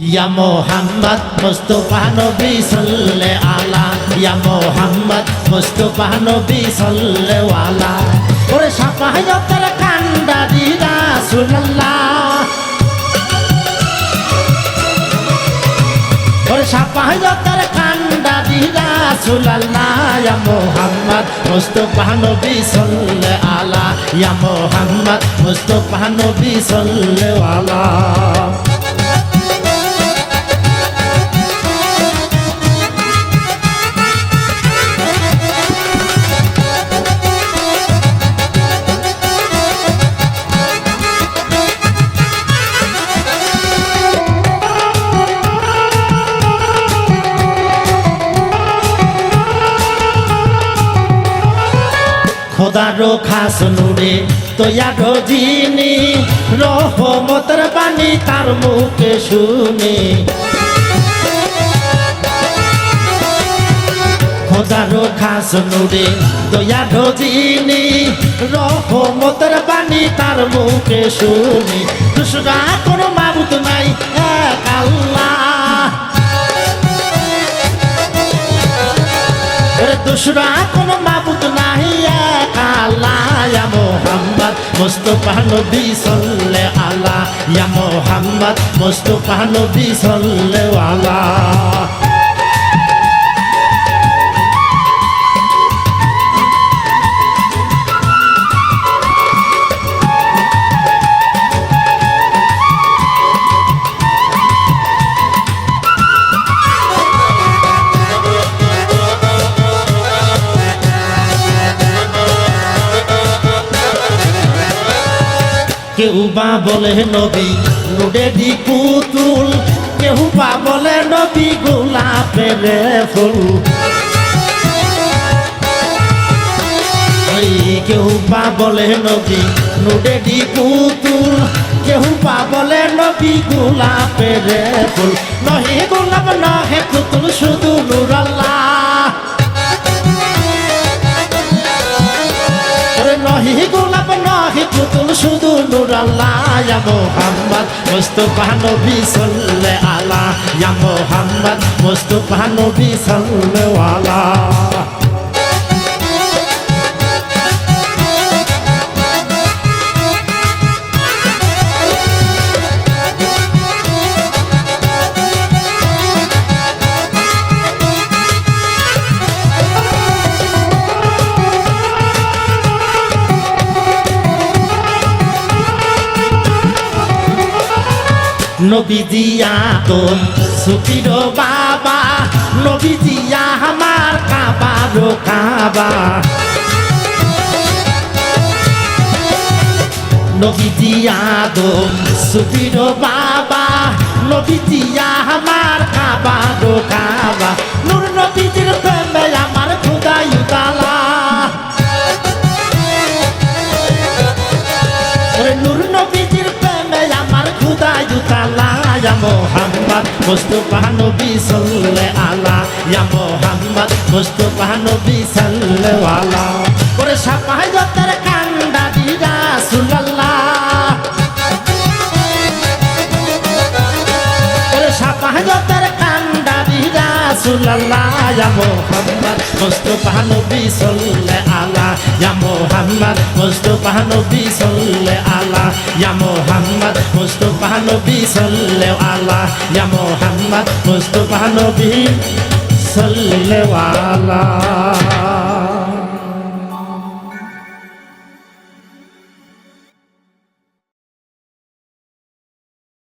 Ya Muhammad Mustafa Nabi Salli Ala Ya Muhammad Mustafa Nabi Salli Ala Ore shafayatar kandari Rasulullah Ore shafayatar kandari Rasulullah Ya Muhammad Mustafa Nabi Salli Ala Ya Muhammad Mustafa Nabi Salli Ala খোদারো খাস নূরে তৈয়ারো যিনি রহমতের বাণী তার মুখে শুনে খোদারো খাস নূরে তৈয়ারো যিনি রহমতের বাণী তার মুখে শুনে দুসরা কোনো মাবুদ নাই এক আল্লাহ দুসরা কোনো মাবুদ নাই এক আল্লাহ ইয়া মুহাম্মদ মুস্তাফা নবী সাল্লে আলা ইয়া মুহাম্মদ মুস্তাফা নবী সাল্লে আলা কেউ বা বলে নবী নুডেডি পুতুল কেউ বা বলে নবী গোলাপের ফুল কেউ বা বলে নবী নুডেডি পুতুল কেউ বা বলে নবী গোলাপের ফুল নহে গোলাপ নহে পুতুল শুধু নূর আল্লাহ নহি গোলাপ নহি পুতুল শুধু নূর আল্লাহ ইয়া মুহাম্মদ মুস্তাফা নবী সাল্লে আলা ইয়া মুহাম্মদ মুস্তাফা নবী সাল্লে আলা নবীজি আদম সুফির বাবা নবীজি আমার কাবারো কাবা নবীজি আদম সুফির বাবা নবীজি আমার কাবারো কাবা নূর নবীজির প্রেমে আমার খোদাই উতালা নূর নবীজির প্রেমে আমার খোদাই উতালা ইয়া মুহাম্মদ মুস্তাফা নবী সাল্লে আলা ইয়া মুহাম্মদ মুস্তাফা নবী সাল্লে আলা ওরে শাফায়াতের কান্ডারি রাসূলুল্লাহ ওরে শাফায়াতের কান্ডারি রাসূলুল্লাহ ইয়া মুহাম্মদ মুস্তাফা নবী সাল্লে আলা ইয়া মুহাম্মদ মুস্তাফা নবী সাল্লে আলা ইয়া মুহাম্মদ মুস্তাফা নবী সাল্লে আলা ইয়া মুহাম্মদ মুস্তাফা নবী সাল্লে আলা